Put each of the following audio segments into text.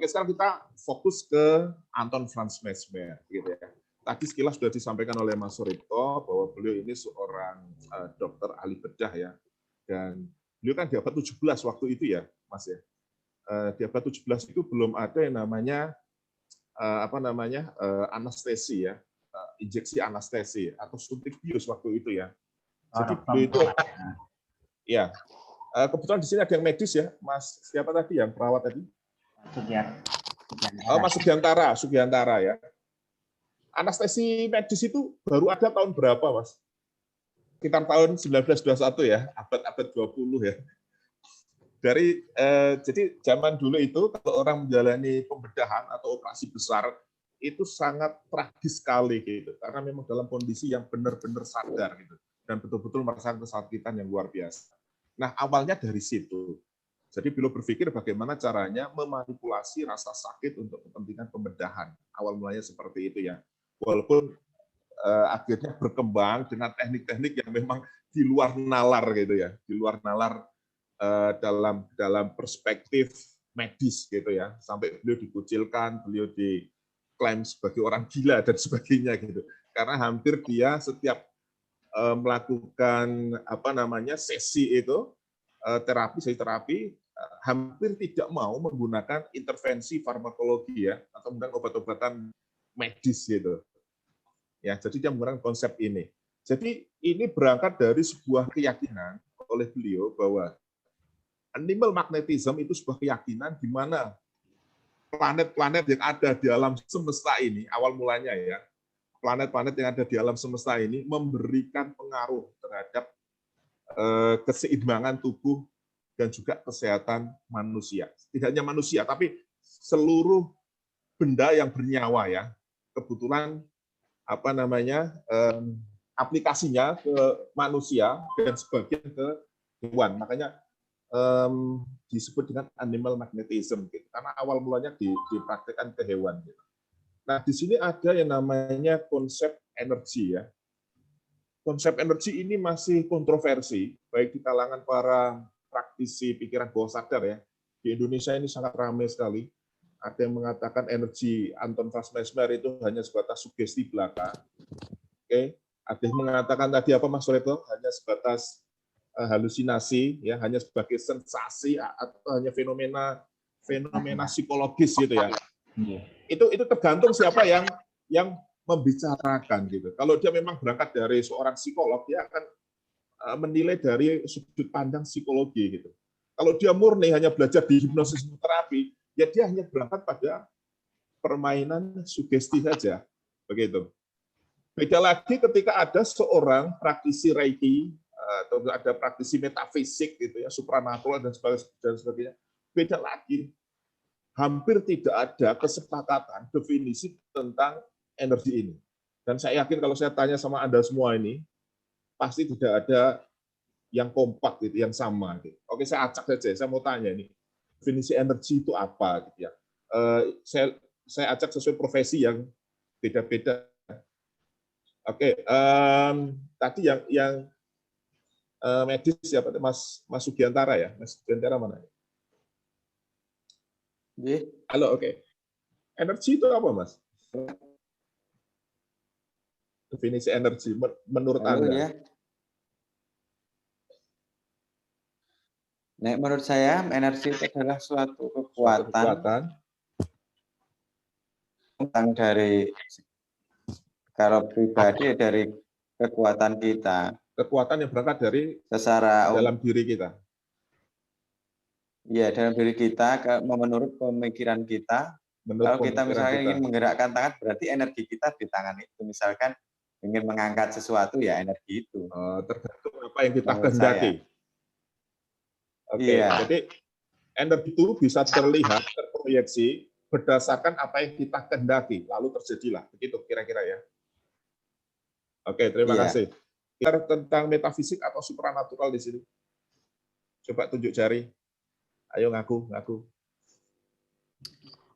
Oke, sekarang kita fokus ke Anton Franz Mesmer, gitu ya. Tadi sekilas sudah disampaikan oleh Mas Suripto bahwa beliau ini seorang dokter ahli bedah ya, dan beliau kan di abad 17 waktu itu ya, Mas ya. Di abad 17 itu belum ada yang namanya anestesi ya, injeksi anestesi atau suntik bius waktu itu ya. Jadi beliau itu ya, kebetulan di sini ada yang medis ya, Mas siapa tadi yang perawat tadi? Oh, Mas Sugiantara ya. Anestesi medis itu baru ada tahun berapa, Mas? Sekitar tahun 1921 ya, abad 20 ya. Jadi zaman dulu itu kalau orang menjalani pembedahan atau operasi besar itu sangat tragis sekali gitu, karena memang dalam kondisi yang benar-benar sadar gitu dan betul-betul merasakan kesakitan yang luar biasa. Nah, awalnya dari situ. Jadi beliau berpikir bagaimana caranya memanipulasi rasa sakit untuk kepentingan pembedahan. Awal mulanya seperti itu ya. Walaupun akhirnya berkembang dengan teknik-teknik yang memang di luar nalar gitu ya, di luar nalar dalam perspektif medis gitu ya. Sampai beliau dikucilkan, beliau diklaim sebagai orang gila dan sebagainya gitu. Karena hampir dia setiap melakukan sesi itu terapi hampir tidak mau menggunakan intervensi farmakologi ya atau menggunakan obat-obatan medis gitu. Ya, jadi dia menggunakan konsep ini. Jadi ini berangkat dari sebuah keyakinan oleh beliau bahwa animal magnetism itu sebuah keyakinan di mana planet-planet yang ada di alam semesta ini awal mulanya ya, planet-planet yang ada di alam semesta ini memberikan pengaruh terhadap keseimbangan tubuh dan juga kesehatan manusia. Tidak hanya manusia, tapi seluruh benda yang bernyawa ya. Kebetulan aplikasinya ke manusia dan sebagian ke hewan. Makanya disebut dengan animal magnetism gitu. Karena awal mulanya dipraktikkan ke hewan gitu. Nah, di sini ada yang namanya konsep energi ya. Konsep energi ini masih kontroversi, baik di kalangan para praktisi pikiran bawah sadar ya. Di Indonesia ini sangat ramai sekali. Ada yang mengatakan energi Anton Franz Mesmer itu hanya sebatas sugesti belaka. Oke. Ada yang mengatakan tadi apa Mas Suripto? Hanya sebatas halusinasi, ya, hanya sebagai sensasi atau hanya fenomena psikologis gitu ya. Itu tergantung siapa yang membicarakan gitu. Kalau dia memang berangkat dari seorang psikolog, dia akan menilai dari sudut pandang psikologi gitu. Kalau dia murni hanya belajar di hipnosis terapi, ya dia hanya berangkat pada permainan sugesti saja, begitu. Beda lagi ketika ada seorang praktisi Reiki atau ada praktisi metafisik gitu ya, supranatural dan sebagainya. Beda lagi. Hampir tidak ada kesepakatan definisi tentang energi ini. Dan saya yakin kalau saya tanya sama Anda semua ini, pasti tidak ada yang kompak gitu, yang sama gitu. Oke, saya acak saja. Saya mau tanya ini, definisi energi itu apa gitu ya. Saya acak sesuai profesi yang beda-beda. Oke, tadi yang medis siapa? Mas Sugiantara ya? Mas Sugiantara mana? Halo, oke. Energi itu apa, Mas? Definisi energi menurut Anda? Ya. Nah, menurut saya energi itu adalah suatu kekuatan dari, kalau pribadi dari kekuatan kita. Kekuatan yang berangkat dari secara dalam diri kita. Ya, dalam diri kita, menurut pemikiran kita. Kalau kita misalnya ingin menggerakkan tangan, berarti energi kita di tangan itu. Misalkan ingin mengangkat sesuatu, ya energi itu. Tergantung apa yang kita kehendaki. Oke, iya. Jadi energi itu bisa terlihat, terproyeksi berdasarkan apa yang kita kehendaki, lalu terjadilah. Begitu kira-kira ya. Oke, terima kasih. Tentang metafisik atau supranatural di sini. Coba tunjuk jari. Ayo ngaku.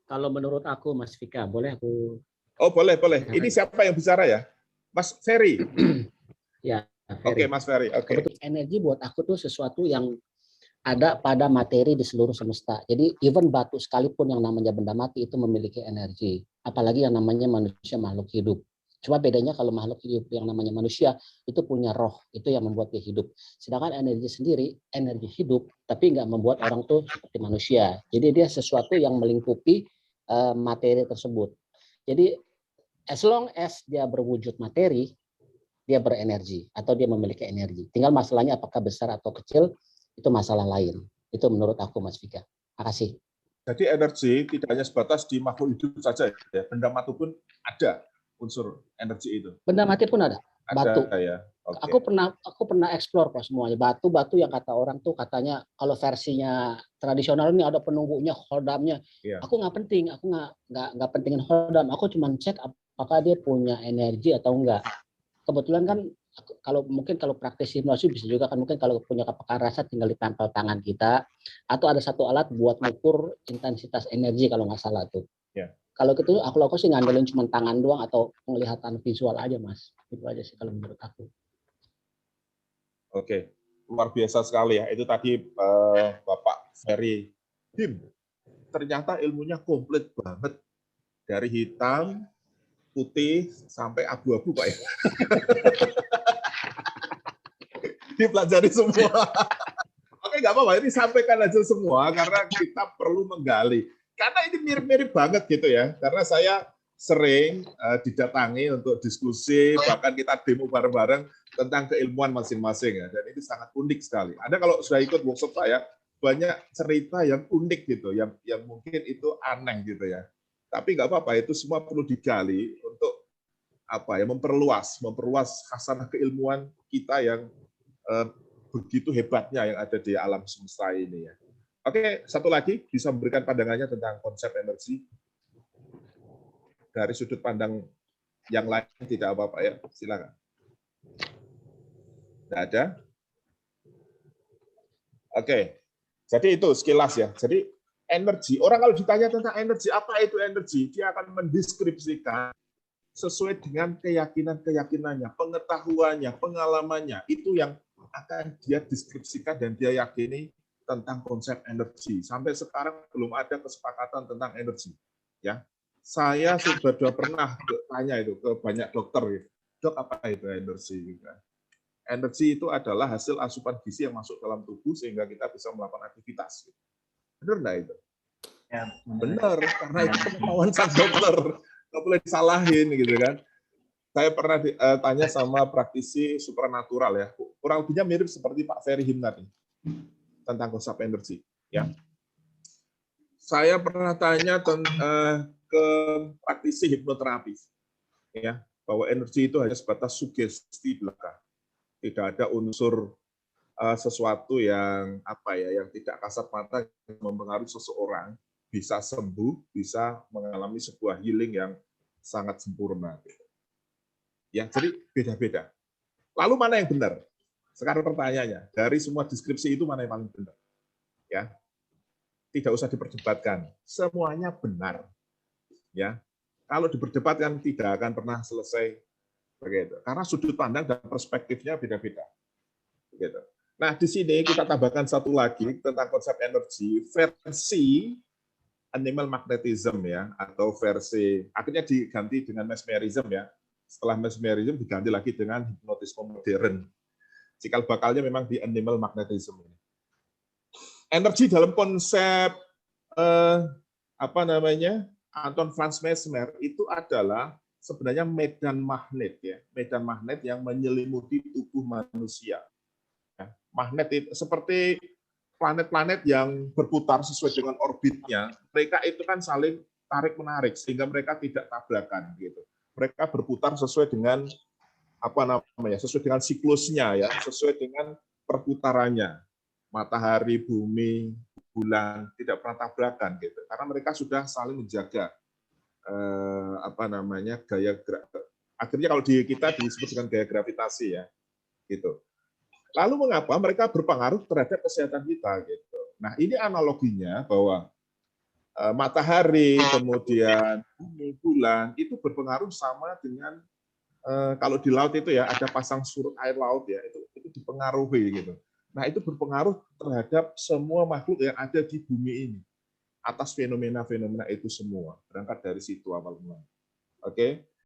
Kalau menurut aku, Mas Vika, boleh aku? Oh, boleh. Ini siapa yang bicara ya? Mas Ferry? Ya, Ferry. Oke, Mas Ferry. Oke. Energi buat aku tuh sesuatu yang ada pada materi di seluruh semesta. Jadi even batu sekalipun yang namanya benda mati itu memiliki energi. Apalagi yang namanya manusia makhluk hidup. Cuma bedanya kalau makhluk hidup yang namanya manusia itu punya roh, itu yang membuat dia hidup. Sedangkan energi sendiri, energi hidup, tapi nggak membuat orang tuh seperti manusia. Jadi dia sesuatu yang melingkupi materi tersebut. Jadi as long as dia berwujud materi, dia berenergi atau dia memiliki energi. Tinggal masalahnya apakah besar atau kecil, itu masalah lain. Itu menurut aku, Mas Vika. Makasih. Jadi energi tidak hanya sebatas di makhluk hidup saja, ya. Benda mati pun ada unsur energi itu. Benda mati pun ada. Batu. Ada ya. Okay. Aku pernah eksplor kok semuanya. Batu-batu yang kata orang tuh katanya kalau versinya tradisional ini ada penunggunya, hodamnya. Yeah. Aku nggak penting. Aku nggak pentingin hodam. Aku cuma cek apakah dia punya energi atau enggak. Kebetulan kan kalau praktisi hipnosis bisa juga kan, mungkin kalau punya kepekaan rasa tinggal ditempel tangan kita, atau ada satu alat buat mengukur intensitas energi kalau nggak salah tuh. Yeah. Kalau gitu aku sih ngandelin cuma tangan doang atau penglihatan visual aja, Mas. Itu aja sih kalau menurut aku. Oke, luar biasa sekali ya. Itu tadi Bapak Ferry Him. Ternyata ilmunya komplit banget. Dari hitam, putih, sampai abu-abu, Pak ya. Dipelajari semua. Oke, nggak apa-apa. Ini sampaikan aja semua, karena kita perlu menggali. Karena ini mirip-mirip banget gitu ya. Karena saya sering didatangi untuk diskusi, bahkan kita demo bareng-bareng tentang keilmuan masing-masing ya. Dan ini sangat unik sekali. Anda kalau sudah ikut workshop saya, banyak cerita yang unik gitu, yang mungkin itu aneh gitu ya. Tapi nggak apa-apa, itu semua perlu digali untuk apa ya, memperluas khasanah keilmuan kita yang begitu hebatnya yang ada di alam semesta ini ya. Oke, satu lagi bisa memberikan pandangannya tentang konsep energi dari sudut pandang yang lain, tidak apa-apa ya, silakan. Tidak ada? Oke, jadi itu sekilas ya. Jadi energi, orang kalau ditanya tentang energi, apa itu energi, dia akan mendeskripsikan sesuai dengan keyakinan-keyakinannya, pengetahuannya, pengalamannya, itu yang akan dia deskripsikan dan dia yakini tentang konsep energi. Sampai sekarang belum ada kesepakatan tentang energi. Ya, saya sudah pernah tanya itu ke banyak dokter, gitu. Dok, apa itu energi? Energi itu adalah hasil asupan gizi yang masuk dalam tubuh sehingga kita bisa melakukan aktivitas. Benar nggak itu? Ya, benar, karena itu pengetahuan sang dokter. Nggak boleh disalahin gitu kan. Saya pernah tanya sama praktisi supranatural ya, kurang lebihnya mirip seperti Pak Ferry Him tadi tentang konsep energi. Ya, saya pernah tanya ke praktisi hipnoterapi, ya, bahwa energi itu hanya sebatas sugesti belaka, tidak ada unsur sesuatu yang apa ya, yang tidak kasat mata mempengaruhi seseorang bisa sembuh, bisa mengalami sebuah healing yang sangat sempurna. Ya, jadi beda-beda. Lalu mana yang benar? Sekarang pertanyaannya, dari semua deskripsi itu mana yang paling benar? Ya, tidak usah diperdebatkan, semuanya benar. Ya, kalau diperdebatkan tidak akan pernah selesai begitu, karena sudut pandang dan perspektifnya beda-beda. Begitu. Nah, di sini kita tambahkan satu lagi tentang konsep energi versi animal magnetism ya, atau versi akhirnya diganti dengan mesmerism ya. Setelah mesmerism diganti lagi dengan hipnotisme modern. Cikal bakalnya memang di animal magnetism. Energi dalam konsep apa namanya, Anton Franz Mesmer itu adalah sebenarnya medan magnet ya, medan magnet yang menyelimuti tubuh manusia. Ya, magnet itu seperti planet-planet yang berputar sesuai dengan orbitnya. Mereka itu kan saling tarik menarik sehingga mereka tidak tabrakan gitu. Mereka berputar sesuai dengan apa namanya, sesuai dengan siklusnya ya, sesuai dengan perputarannya. Matahari, bumi, bulan tidak pernah tabrakan gitu. Karena mereka sudah saling menjaga apa namanya, gaya akhirnya kalau di kita disebut dengan gaya gravitasi ya. Gitu. Lalu mengapa mereka berpengaruh terhadap kesehatan kita gitu. Nah, ini analoginya bahwa matahari, kemudian bumi, bulan itu berpengaruh sama dengan kalau di laut itu ya ada pasang surut air laut ya, itu dipengaruhi gitu. Nah, itu berpengaruh terhadap semua makhluk yang ada di bumi ini atas fenomena-fenomena itu semua. Berangkat dari situ awal mulanya. Oke.